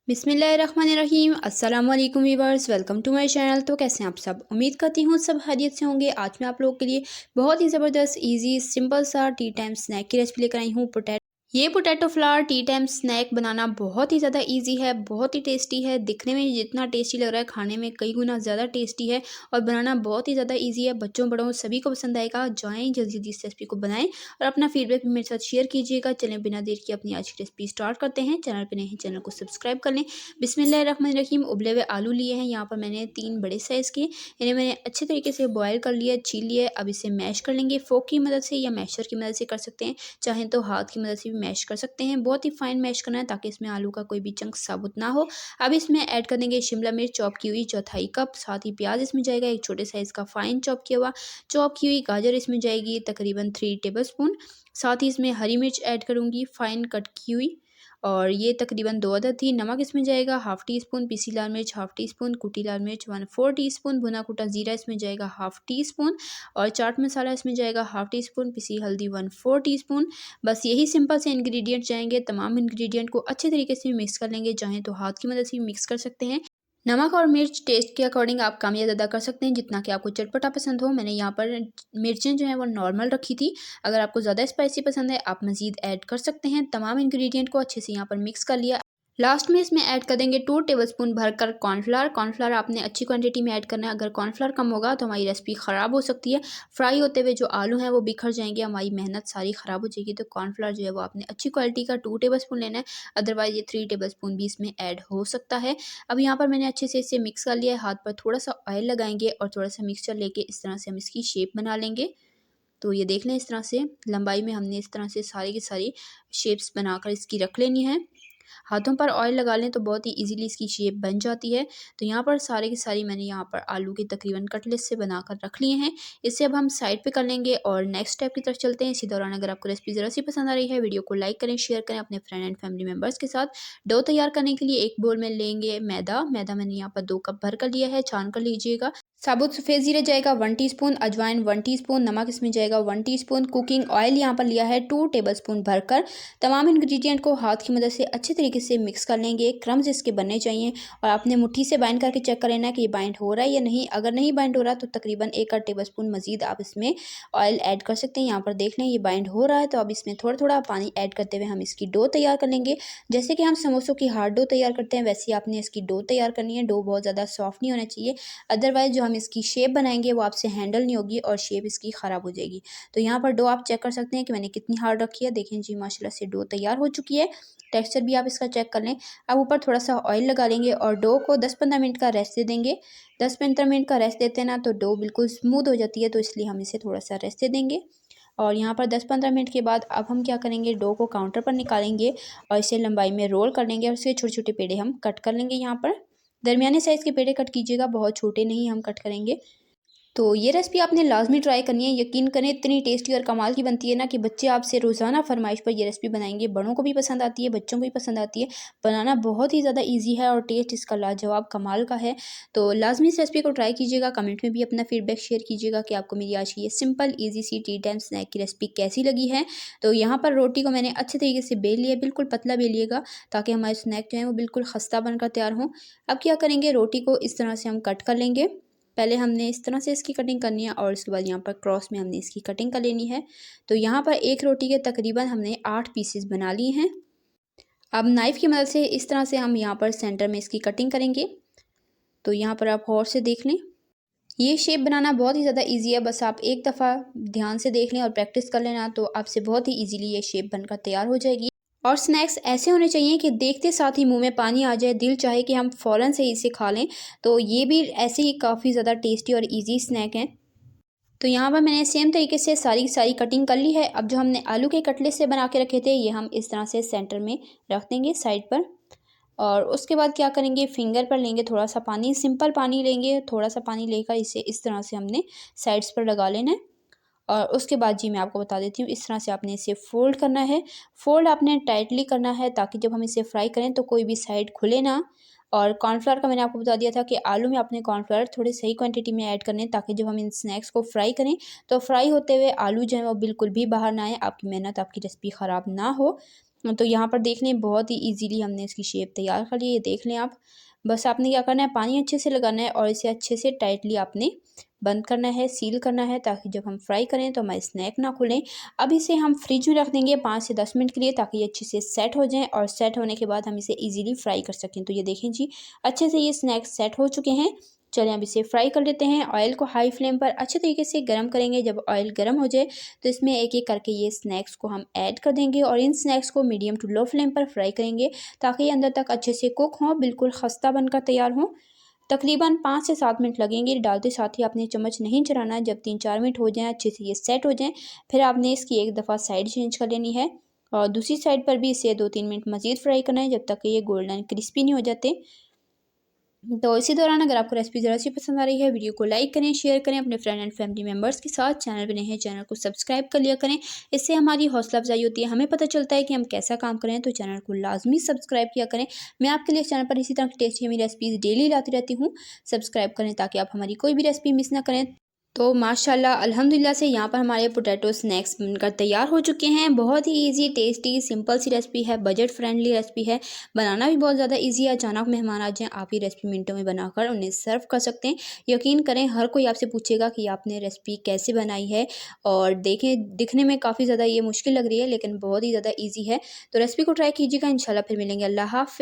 बिस्मिल्लाहिर्रहमानिर्रहीम। अस्सलाम वालेकुम viewers, welcome to my channel. तो कैसे हैं आप सब? उम्मीद करती हूँ सब खैरियत से होंगे। आज मैं आप लोगों के लिए बहुत ही ज़बरदस्त इजी सिंपल सा टी टाइम स्नैक की रेसिपी लेकर आई हूँ। Potato flower tea time snack बनाना बहुत ही ज़्यादा इजी है, बहुत ही टेस्टी है। दिखने में जितना टेस्टी लग रहा है, खाने में कई गुना ज़्यादा टेस्टी है और बनाना बहुत ही ज़्यादा इजी है। बच्चों बड़ों सभी को पसंद आएगा। जाएं जल्दी जल्दी इस रेसिपी को बनाएं और अपना फीडबैक भी मेरे साथ शेयर कीजिएगा। चलें बिना देर के अपनी आज की रेसिपी स्टार्ट करते हैं। चैनल पर नए हैं, चैनल को सब्सक्राइब कर लें। बिस्मिल्लाहिर्रहमानिर्रहीम। उबले हुए आलू लिए हैं, यहाँ पर मैंने 3 बड़े साइज़ के। इन्हें मैंने अच्छे तरीके से बॉयल कर लिया, छील लिया। अब इसे मैश कर लेंगे फोक की मदद से या मैशर की मदद से कर सकते हैं, चाहें तो हाथ की मदद से भी मैश कर सकते हैं। बहुत ही फाइन मैश करना है ताकि इसमें आलू का कोई भी चंक साबुत ना हो। अब इसमें ऐड कर देंगे शिमला मिर्च चॉप की हुई 1/4 कप, साथ ही प्याज इसमें जाएगा एक छोटे साइज़ का फाइन चॉप किया हुआ। चॉप की हुई गाजर इसमें जाएगी तकरीबन 3 टेबलस्पून। साथ ही इसमें हरी मिर्च ऐड करूँगी फाइन कट की हुई, और ये तकरीबन 2 अदद थी। नमक इसमें जाएगा हाफ़ टी स्पून, पीसी लाल मिर्च हाफ़ टी स्पून, कुटी लाल मिर्च 1/4 टीस्पून, भुना कुटा ज़ीरा इसमें जाएगा हाफ़ टी स्पून, और चाट मसाला इसमें जाएगा हाफ़ टी स्पून, पिसी हल्दी 1/4 टीस्पून। बस यही सिंपल से इंग्रेडिएंट जाएंगे। तमाम इंग्रेडिएंट को अच्छे तरीके से मिक्स कर लेंगे, चाहें तो हाथ की मदद से भी मिक्स कर सकते हैं। नमक और मिर्च टेस्ट के अकॉर्डिंग आप कम या ज़्यादा कर सकते हैं, जितना कि आपको चटपटा पसंद हो। मैंने यहाँ पर मिर्चें जो हैं वो नॉर्मल रखी थी। अगर आपको ज़्यादा स्पाइसी पसंद है आप मज़ीद ऐड कर सकते हैं। तमाम इंग्रेडिएंट को अच्छे से यहाँ पर मिक्स कर लिया। लास्ट में इसमें ऐड कर देंगे 2 टेबलस्पून भरकर कॉर्नफ्लावर। कॉर्नफ्लावर आपने अच्छी क्वांटिटी में ऐड करना है। अगर कॉर्नफ्लावर कम होगा तो हमारी रेसिपी ख़राब हो सकती है। फ्राई होते हुए जो आलू हैं वो बिखर जाएंगे, हमारी मेहनत सारी ख़राब हो जाएगी। तो कॉर्नफ्लावर जो है वो आपने अच्छी क्वालिटी का 2 टेबलस्पून लेना है, अदरवाइज़ ये 3 टेबलस्पून भी इसमें ऐड हो सकता है। अब यहाँ पर मैंने अच्छे से इसे मिक्स कर लिया है। हाथ पर थोड़ा सा ऑयल लगाएंगे और थोड़ा सा मिक्सचर लेके इस तरह से हम इसकी शेप बना लेंगे। तो ये देख लें, इस तरह से लंबाई में हमने इस तरह से सारी की सारी शेप्स बनाकर इसकी रख लेनी है। हाथों पर ऑयल लगा लें तो बहुत ही इजीली इसकी शेप बन जाती है। तो यहाँ पर सारे की सारी मैंने यहाँ पर आलू के तकरीबन कटलेट से बनाकर रख लिए हैं। इसे अब हम साइड पे कर लेंगे और नेक्स्ट स्टेप की तरफ चलते हैं। इसी दौरान अगर आपको रेसिपी ज़रा सी पसंद आ रही है, वीडियो को लाइक करें, शेयर करें अपने फ्रेंड एंड फैमिली मेम्बर्स के साथ। डो तैयार करने के लिए एक बोल में लेंगे मैदा। मैदा मैंने यहाँ पर 2 कप भर कर लिया है, छान कर लीजिएगा। साबुत सफ़ेद ज़ीरा जाएगा 1 टीस्पून, अजवाइन 1 टीस्पून, नमक इसमें जाएगा 1 टीस्पून, कुकिंग ऑयल यहाँ पर लिया है 2 टेबलस्पून भरकर। तमाम इंग्रेडिएंट को हाथ की मदद से अच्छे तरीके से मिक्स कर लेंगे। क्रम्स इसके बनने चाहिए और आपने मुट्ठी से बाइंड करके चेक कर लेना है कि ये बाइंड हो रहा है या नहीं। अगर नहीं बाइंड हो रहा तो तकरीबन 1 आध टेबलस्पून मज़ीद आप इसमें ऑयल ऐड कर सकते हैं। यहाँ पर देख लें ये बाइंड हो रहा है, तो अब इसमें थोड़ा थोड़ा पानी ऐड करते हुए हम इसकी डो तैयार कर लेंगे। जैसे कि हम समोसों की हार्ड डो तैयार करते हैं, वैसे ही आपने इसकी डो तैयार करनी है। डो बहुत ज़्यादा सॉफ्ट नहीं होना चाहिए, अदरवाइज़ जो हम इसकी शेप बनाएंगे वो आपसे हैंडल नहीं होगी और शेप इसकी ख़राब हो जाएगी। तो यहाँ पर डो आप चेक कर सकते हैं कि मैंने कितनी हार्ड रखी है। देखें जी, माशाल्लाह से डो तैयार हो चुकी है। टेक्सचर भी आप इसका चेक कर लें। अब ऊपर थोड़ा सा ऑयल लगा लेंगे और डो को 10-15 मिनट का रेस्ट दे देंगे। 10-15 मिनट का रेस्ट देते हैं ना तो डो बिल्कुल स्मूथ हो जाती है, तो इसलिए हम इसे थोड़ा सा रेस्ट दे देंगे। और यहाँ पर 10-15 मिनट के बाद अब हम क्या करेंगे, डो को काउंटर पर निकालेंगे और इसे लंबाई में रोल कर लेंगे और इसके छोटे छोटे पेड़े हम कट कर लेंगे। यहाँ पर दरमियाने साइज़ के पेड़े कट कीजिएगा, बहुत छोटे नहीं हम कट करेंगे। तो ये रेसिपी आपने लाज़मी ट्राई करनी है। यकीन करें इतनी टेस्टी और कमाल की बनती है ना कि बच्चे आपसे रोज़ाना फरमाइश पर ये रेसिपी बनाएंगे। बड़ों को भी पसंद आती है, बच्चों को भी पसंद आती है। बनाना बहुत ही ज़्यादा इजी है और टेस्ट इसका लाजवाब कमाल का है। तो लाज़मी इस रेसिपी को ट्राई कीजिएगा। कमेंट में भी अपना फीडबैक शेयर कीजिएगा कि आपको मेरी आज की ये सिंपल ईजी सी टी टाइम स्नैक की रेसिपी कैसी लगी है। तो यहाँ पर रोटी को मैंने अच्छे तरीके से बेल लिया, बिल्कुल पतला बेलिएगा ताकि हमारे स्नैक जो है वो बिल्कुल खस्ता बनकर तैयार हों। अब क्या करेंगे, रोटी को इस तरह से हम कट कर लेंगे। पहले हमने इस तरह से इसकी कटिंग करनी है और उसके बाद यहाँ पर क्रॉस में हमने इसकी कटिंग कर लेनी है। तो यहाँ पर एक रोटी के तकरीबन हमने 8 पीसेस बना लिए हैं। अब नाइफ़ की मदद से इस तरह से हम यहाँ पर सेंटर में इसकी कटिंग करेंगे। तो यहाँ पर आप गौर से देख लें, ये शेप बनाना बहुत ही ज़्यादा इजी है। बस आप एक दफ़ा ध्यान से देख लें और प्रैक्टिस कर लेना, तो आपसे बहुत ही ईजीली ये शेप बनकर तैयार हो जाएगी। और स्नैक्स ऐसे होने चाहिए कि देखते साथ ही मुंह में पानी आ जाए, दिल चाहे कि हम फ़ौरन से इसे खा लें। तो ये भी ऐसे ही काफ़ी ज़्यादा टेस्टी और इजी स्नैक हैं। तो यहाँ पर मैंने सेम तरीके से सारी की सारी कटिंग कर ली है। अब जो हमने आलू के कटलेट से बना के रखे थे, ये हम इस तरह से सेंटर में रख देंगे साइड पर। और उसके बाद क्या करेंगे, फिंगर पर लेंगे थोड़ा सा पानी, सिंपल पानी लेंगे, थोड़ा सा पानी लेकर इसे इस तरह से हमने साइड्स पर लगा लेना है। और उसके बाद जी मैं आपको बता देती हूँ, इस तरह से आपने इसे फ़ोल्ड करना है। फ़ोल्ड आपने टाइटली करना है ताकि जब हम इसे फ्राई करें तो कोई भी साइड खुले ना। और कॉर्नफ्लावर का मैंने आपको बता दिया था कि आलू में आपने कॉर्नफ्लावर थोड़े सही क्वांटिटी में ऐड करने, ताकि जब हम इन स्नैक्स को फ्राई करें तो फ्राई होते हुए आलू जो है वो बिल्कुल भी बाहर ना आए, आपकी मेहनत, आपकी रेसिपी ख़राब ना हो। तो यहाँ पर देख लें बहुत ही ईज़िली हमने इसकी शेप तैयार कर ली है, ये देख लें आप। बस आपने क्या करना है, पानी अच्छे से लगाना है और इसे अच्छे से टाइटली आपने बंद करना है, सील करना है, ताकि जब हम फ्राई करें तो हमारे स्नैक ना खुलें। अब इसे हम फ्रिज में रख देंगे 5 से 10 मिनट के लिए, ताकि ये अच्छे से सेट हो जाएँ और सेट होने के बाद हम इसे ईज़िली फ्राई कर सकें। तो ये देखें जी, अच्छे से ये स्नैक्स सेट हो चुके हैं। चलिए अब इसे फ्राई कर लेते हैं। ऑयल को हाई फ्लेम पर अच्छे तरीके से गर्म करेंगे। जब ऑयल गर्म हो जाए तो इसमें एक-एक करके ये स्नैक्स को हम ऐड कर देंगे और इन स्नैक्स को मीडियम टू लो फ्लेम पर फ्राई करेंगे, ताकि ये अंदर तक अच्छे से कुक हों, बिल्कुल खस्ता बनकर तैयार हों। तकरीबन 5 से 7 मिनट लगेंगे। डालते साथ ही आपने चम्मच नहीं चलाना है। जब 3-4 मिनट हो जाएँ, अच्छे से ये सेट हो जाएँ, फिर आपने इसकी एक दफ़ा साइड चेंज कर लेनी है और दूसरी साइड पर भी इसे 2-3 मिनट मज़ीद फ्राई करना है, जब तक कि ये गोल्डन क्रिस्पी नहीं हो जाते। तो इसी दौरान अगर आपको रेसिपी ज़रा सी पसंद आ रही है, वीडियो को लाइक करें, शेयर करें अपने फ्रेंड एंड फैमिली मेम्बर्स के साथ। चैनल पे नए हैं, चैनल को सब्सक्राइब कर लिया करें। इससे हमारी हौसला अफजाई होती है, हमें पता चलता है कि हम कैसा काम करें। तो चैनल को लाजमी सब्सक्राइब किया करें। मैं आपके लिए इस चैनल पर इसी तरह की टेस्टी हमें रेसिपीज़ डेली लाती रहती हूँ। सब्सक्राइब करें ताकि आप हमारी कोई भी रेसिपी मिस ना करें। तो माशाल्लाह अल्हम्दुलिल्लाह से यहाँ पर हमारे पोटैटो स्नैक्स बनकर तैयार हो चुके हैं। बहुत ही ईज़ी, टेस्टी, सिंपल सी रेसिपी है, बजट फ्रेंडली रेसिपी है। बनाना भी बहुत ज़्यादा ईज़ी है। अचानक मेहमान आ जाएँ, आप ये रेसिपी मिनटों में बनाकर उन्हें सर्व कर सकते हैं। यकीन करें, हर कोई आपसे पूछेगा कि आपने रेसिपी कैसे बनाई है, और देखें दिखने में काफ़ी ज़्यादा ये मुश्किल लग रही है, लेकिन बहुत ही ज़्यादा ईज़ी है। तो रेसिपी को ट्राई कीजिएगा, इंशाल्लाह फिर मिलेंगे। अल्लाह हाफ़िज़।